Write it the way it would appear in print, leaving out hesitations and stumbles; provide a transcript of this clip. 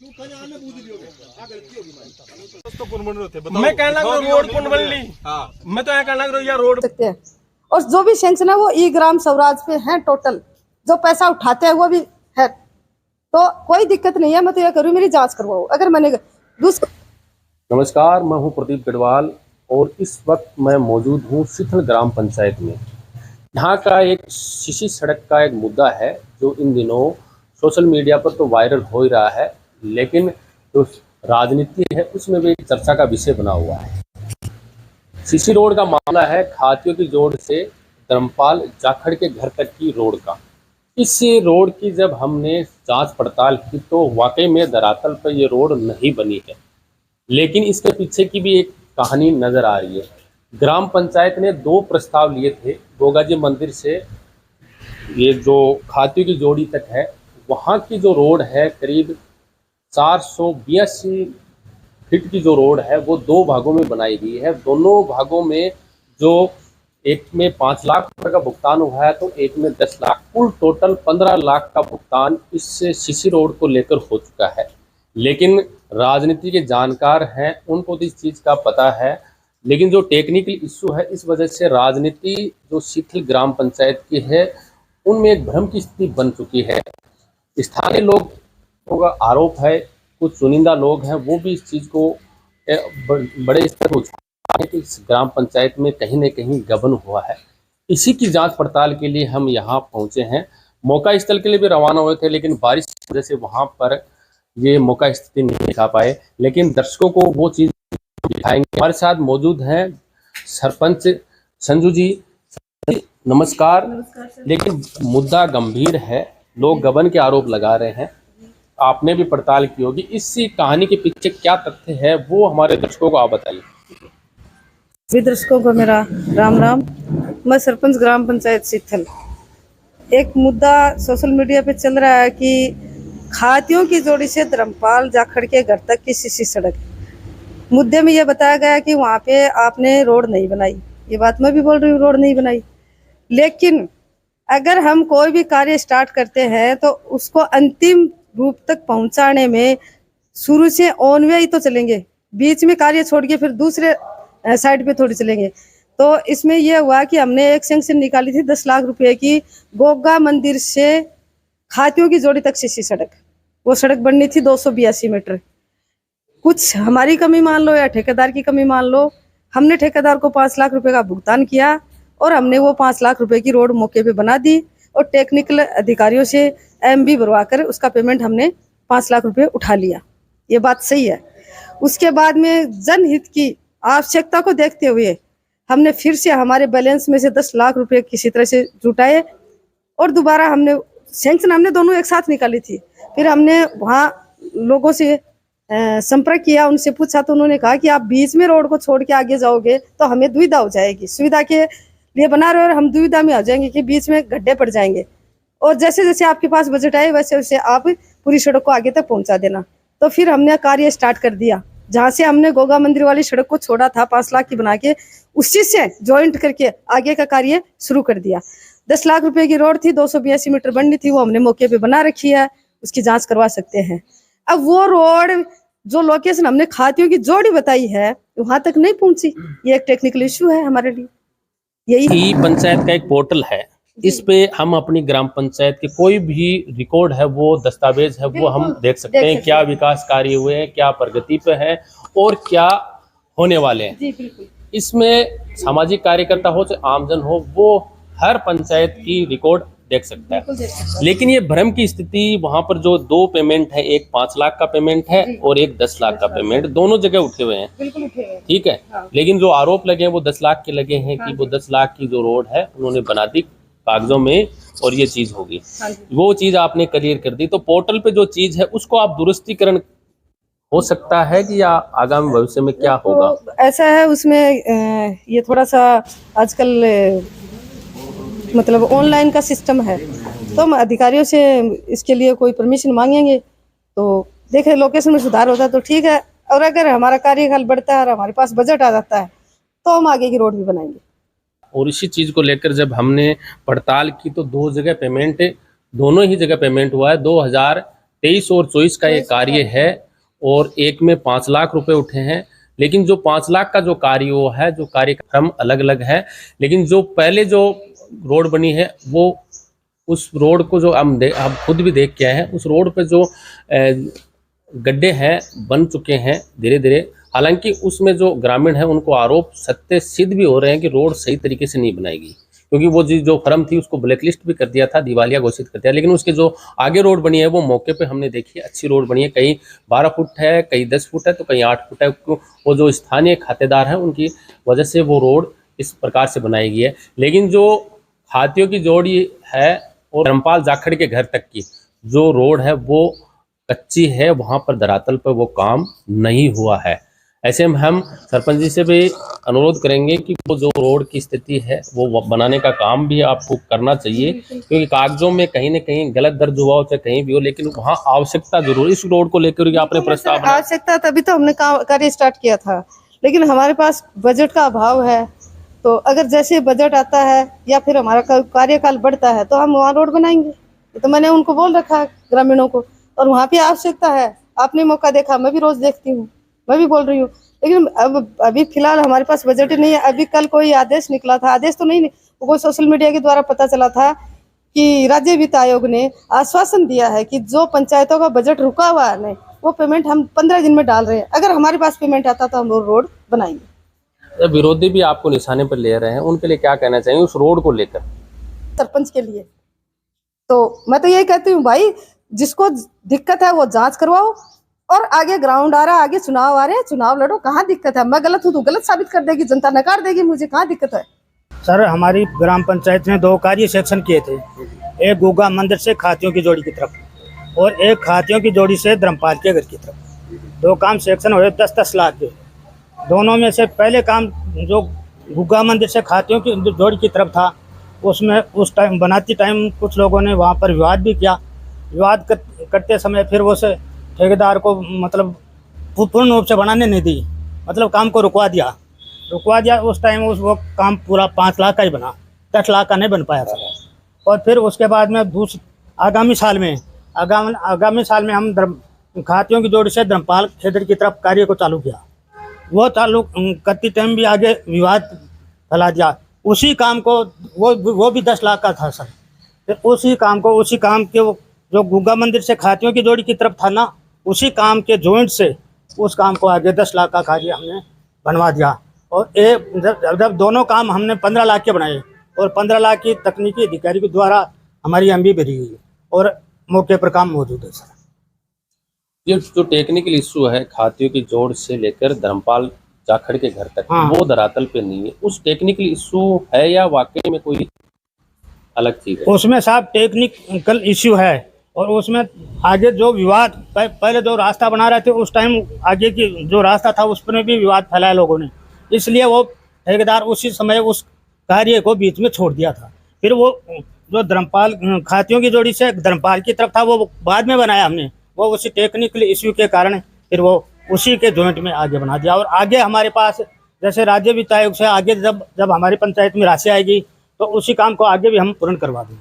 मैं कहना रोड कौन बन ली। मैं तो कहना यार रोड सकते हैं। और जो भी सेंक्शन है वो ई ग्राम स्वराज पे है, टोटल जो पैसा उठाते हैं वो भी है, तो कोई दिक्कत नहीं है। मैं तो यह करूँ मेरी जांच करवाओ अगर मैंने नमस्कार, मैं हूं प्रदीप गढ़वाल और इस वक्त मैं मौजूद हूं सिथल ग्राम पंचायत में। यहाँ का एक सीसी सड़क का एक मुद्दा है जो इन दिनों सोशल मीडिया पर तो वायरल हो ही रहा है, लेकिन जो राजनीति है उसमें भी चर्चा का विषय बना हुआ है। सीसी रोड का मामला है खातियों की जोड़ से धर्मपाल जाखड़ के घर तक की रोड का। इस रोड की जब हमने जांच पड़ताल की तो वाकई में धरातल पर ये रोड नहीं बनी है, लेकिन इसके पीछे की भी एक कहानी नजर आ रही है। ग्राम पंचायत ने 2 प्रस्ताव लिए थे। गोगा जी मंदिर से ये जो खातियों की जोड़ी तक है, वहाँ की जो रोड है करीब 482 फीट की जो रोड है वो 2 भागों में बनाई गई है। दोनों भागों में जो एक में 5 लाख रुपए का भुगतान हुआ है तो एक में 10 लाख, कुल टोटल 15 लाख का भुगतान इस सीसी रोड को लेकर हो चुका है। लेकिन राजनीति के जानकार हैं, उनको तो इस चीज़ का पता है, लेकिन जो टेक्निकल इशू है इस वजह से राजनीति जो सिथल ग्राम पंचायत की है उनमें एक भ्रम की स्थिति बन चुकी है। स्थानीय लोगों का आरोप है, कुछ चुनिंदा लोग हैं वो भी इस चीज़ को बड़े स्तर पर उठाने कि इस ग्राम पंचायत में कहीं न कहीं गबन हुआ है। इसी की जांच पड़ताल के लिए हम यहाँ पहुँचे हैं। मौका स्थल के लिए भी रवाना हुए थे, लेकिन बारिश की वजह से वहाँ पर ये मौका स्थिति नहीं दिखा पाए, लेकिन दर्शकों को वो चीज़ दिखाएंगे। हमारे साथ मौजूद हैं सरपंच संजू जी। नमस्कार। लेकिन मुद्दा गंभीर है, लोग गबन के आरोप लगा रहे हैं, आपने भी पड़ताल की होगी। इसी कहानी के पीछे क्या तथ्य है वो हमारे दर्शकों को आप बताइए। सभी दर्शकों को मेरा राम राम। मैं सरपंच ग्राम पंचायत सिथल। एक मुद्दा सोशल मीडिया पे चल रहा है कि खातियों की जोड़ी से धर्मपाल जाखड़ के घर तक की सीसी सड़क। मुद्दे में यह बताया गया कि वहाँ पे आपने रोड नहीं बनाई। ये बात मैं भी बोल रही हूँ, रोड नहीं बनाई। लेकिन अगर हम कोई भी कार्य स्टार्ट करते हैं तो उसको अंतिम रूप तक पहुंचाने में शुरू से ऑन वे ही तो चलेंगे, बीच में कार्य छोड़ के फिर दूसरे साइड पे थोड़ी चलेंगे। तो इसमें यह हुआ कि हमने एक सैंक्शन निकाली थी 10 लाख रुपए की, गोगा मंदिर से खातियों की जोड़ी तक सीसी सड़क। वो सड़क बननी थी 282 मीटर। कुछ हमारी कमी मान लो या ठेकेदार की कमी मान लो, हमने ठेकेदार को 5 लाख रुपए का भुगतान किया और हमने वो 5 लाख रुपए की रोड मौके पे बना दी और टेक्निकल अधिकारियों से एमबी भरवा कर उसका पेमेंट हमने 5 लाख रुपए उठा लिया। ये बात सही है। उसके बाद में जनहित की आवश्यकता को देखते हुए हमने फिर से हमारे बैलेंस में से 10 लाख रुपए किसी तरह से जुटाए और दोबारा हमने सैंक्शन हमने दोनों एक साथ निकाली थी। फिर हमने वहाँ लोगों से संपर्क किया, उनसे पूछा तो उन्होंने कहा कि आप बीच में रोड को छोड़ के आगे जाओगे तो हमें दुविधा हो जाएगी, सुविधा के लिए बना रहे और हम दुविधा में आ जाएंगे कि बीच में गड्ढे पड़ जाएंगे, और जैसे जैसे आपके पास बजट आए वैसे वैसे आप पूरी सड़क को आगे तक पहुंचा देना। तो फिर हमने कार्य स्टार्ट कर दिया। जहाँ से हमने गोगा मंदिर वाली सड़क को छोड़ा था 5 लाख की बना के, उसी से ज्वाइंट करके आगे का कार्य शुरू कर दिया। 10 लाख रुपए की रोड थी, 282 मीटर बननी थी, वो हमने मौके पे बना रखी है, उसकी जांच करवा सकते हैं। अब वो रोड जो लोकेशन हमने खातियों की जोड़ी बताई है वहां तक नहीं पहुंची। ये एक टेक्निकल इश्यू है हमारे लिए। यही पंचायत का एक पोर्टल है, इस पे हम अपनी ग्राम पंचायत के कोई भी रिकॉर्ड है वो दस्तावेज है वो हम देख सकते हैं, क्या विकास कार्य हुए हैं, क्या प्रगति पे है और क्या होने वाले हैं। जी बिल्कुल। इसमें सामाजिक कार्यकर्ता हो चाहे आमजन हो, वो हर पंचायत की रिकॉर्ड देख सकता है। लेकिन ये भ्रम की स्थिति वहां पर जो 2 पेमेंट है, एक 5 लाख का पेमेंट है और एक 10 लाख का पेमेंट, दोनों जगह उठे हुए हैं। बिल्कुल उठे हुए हैं। ठीक है। हाँ। लेकिन जो आरोप लगे हैं वो 10 लाख के लगे हैं। हाँ। कि वो 10 लाख की जो रोड है उन्होंने बना दी कागजों में और ये चीज होगी। हाँ। वो चीज आपने क्लियर कर दी, तो पोर्टल पे जो चीज है उसको आप दुरुस्तीकरण हो सकता है कि या आगामी भविष्य में क्या होगा? तो ऐसा है उसमें ये थोड़ा सा आजकल मतलब ऑनलाइन का सिस्टम है, तो हम अधिकारियों से इसके लिए कोई परमिशन मांगेंगे तो देखें लोकेशन में सुधार होता है तो ठीक है, और अगर हमारा कार्यकाल बढ़ता है और हमारे पास बजट आ जाता है तो हम आगे की रोड भी बनाएंगे। और इसी चीज़ को लेकर जब हमने पड़ताल की तो 2 जगह पेमेंट, दोनों ही जगह पेमेंट हुआ है। 23 और 24 का ये कार्य है और एक में 5 लाख रुपए उठे हैं। लेकिन जो 5 लाख का जो कार्य वो है, जो कार्यक्रम अलग अलग है, लेकिन जो पहले जो रोड बनी है वो उस रोड को जो हम खुद भी देख के आए हैं, उस रोड पे जो गड्ढे हैं बन चुके हैं धीरे धीरे। हालांकि उसमें जो ग्रामीण हैं उनको आरोप सत्य सिद्ध भी हो रहे हैं कि रोड सही तरीके से नहीं बनाएगी, क्योंकि वो जो फर्म थी उसको ब्लैकलिस्ट भी कर दिया था, दिवालिया घोषित कर दिया। लेकिन उसके जो आगे रोड बनी है वो मौके पे हमने देखी, अच्छी रोड बनी है। कहीं 12 फुट है, कहीं 10 फुट है, तो कहीं 8 फुट है। वो जो स्थानीय खातेदार हैं उनकी वजह से वो रोड इस प्रकार से बनाई गई है। लेकिन जो हाथियों की जोड़ी है और धर्मपाल जाखड़ के घर तक की जो रोड है वो कच्ची है, वहाँ पर धरातल पर वो काम नहीं हुआ है। ऐसे में हम सरपंच जी से भी अनुरोध करेंगे कि वो जो रोड की स्थिति है वो बनाने का काम भी आपको करना चाहिए, क्योंकि कागजों में कहीं ना कहीं गलत दर्ज हुआ हो चाहे कहीं भी हो, लेकिन वहाँ आवश्यकता जरूर इस रोड को लेकर आपने प्रस्ताव बनाया। आवश्यकता तभी तो हमने कार्य स्टार्ट किया था, लेकिन हमारे पास बजट का अभाव है। तो अगर जैसे बजट आता है या फिर हमारा कार्यकाल बढ़ता है तो हम वहाँ रोड बनाएंगे। तो मैंने उनको बोल रखा ग्रामीणों को, और वहाँ पे आवश्यकता है। आपने मौका देखा, मैं भी रोज देखती हूँ, मैं भी बोल रही हूँ। लेकिन अब अभी फिलहाल हमारे पास बजट ही नहीं है। अभी कल कोई आदेश निकला था, आदेश तो नहीं, वो कोई सोशल मीडिया के द्वारा पता चला था कि राज्य वित्त आयोग ने आश्वासन दिया है कि जो पंचायतों का बजट रुका हुआ है वो पेमेंट हम 15 दिन में डाल रहे हैं। अगर हमारे पास पेमेंट आता तो हम रोड बनाएंगे। विरोधी भी आपको निशाने पर ले रहे हैं, उनके लिए क्या कहना चाहिए उस रोड को लेकर? सरपंच के लिए तो मैं तो यही कहती हूँ, भाई जिसको दिक्कत है वो जांच करवाओ, और आगे ग्राउंड आ रहा है, आगे चुनाव आ रहे हैं, चुनाव लड़ो। कहाँ दिक्कत है? मैं गलत हूँ तो गलत साबित कर देगी जनता, नकार देगी मुझे, कहाँ दिक्कत है? सर, हमारी ग्राम पंचायत ने 2 कार्य सेक्शन किए थे, एक गुगा मंदिर से खातियों की जोड़ी की तरफ और एक खातियों की जोड़ी से धर्मपाल के घर की तरफ। 2 काम सेक्शन हुए 10-10 लाख के। दोनों में से पहले काम जो गुगा मंदिर से खातियों की जोड़ी की तरफ था, उसमें उस टाइम बनाती टाइम कुछ लोगों ने वहाँ पर विवाद भी किया। विवाद करते समय फिर वो से ठेकेदार को मतलब पूर्ण रूप से बनाने नहीं दी, मतलब काम को रुकवा दिया। उस टाइम वो काम पूरा 5 लाख का ही बना, 10 लाख का नहीं बन पाया था। और फिर उसके बाद में आगामी साल में हम खातियों की जोड़ी से धर्मपाल खेतर की तरफ कार्य को चालू किया। वो चालू करते टाइम भी आगे विवाद फैला दिया। उसी काम को वो भी 10 लाख का था सर। फिर उसी काम के वो जो गुगा मंदिर से खातियों की जोड़ी की तरफ था ना, उसी काम के जॉइंट से उस काम को आगे 10 लाख का कार्य हमने बनवा दिया। और जब दोनों काम हमने 15 लाख के बनाए और 15 लाख की तकनीकी अधिकारी के द्वारा हमारी एमबी भरी गई और मौके पर काम मौजूद है सर। ये जो टेक्निकल इशू है खातियों की जोड़ से लेकर धर्मपाल जाखड़ के घर तक, हाँ। वो धरातल पे नहीं है। उस टेक्निकल इशू है या वाकई में कोई अलग चीज है? उसमें साहब टेक्निकल इश्यू है, और उसमें आगे जो विवाद पहले जो रास्ता बना रहे थे उस टाइम आगे की जो रास्ता था उस पर भी विवाद फैलाया लोगों ने, इसलिए वो ठेकेदार उसी समय उस कार्य को बीच में छोड़ दिया था। फिर वो जो धर्मपाल खातियों की जोड़ी से धर्मपाल की तरफ था वो बाद में बनाया हमने, वो उसी टेक्निकल इश्यू के कारण फिर वो उसी के जॉइंट में आगे बना दिया। और आगे हमारे पास जैसे राज्य वित्त आयोग से आगे जब हमारी पंचायत में राशि आएगी तो उसी काम को आगे भी हम पूर्ण करवा देंगे।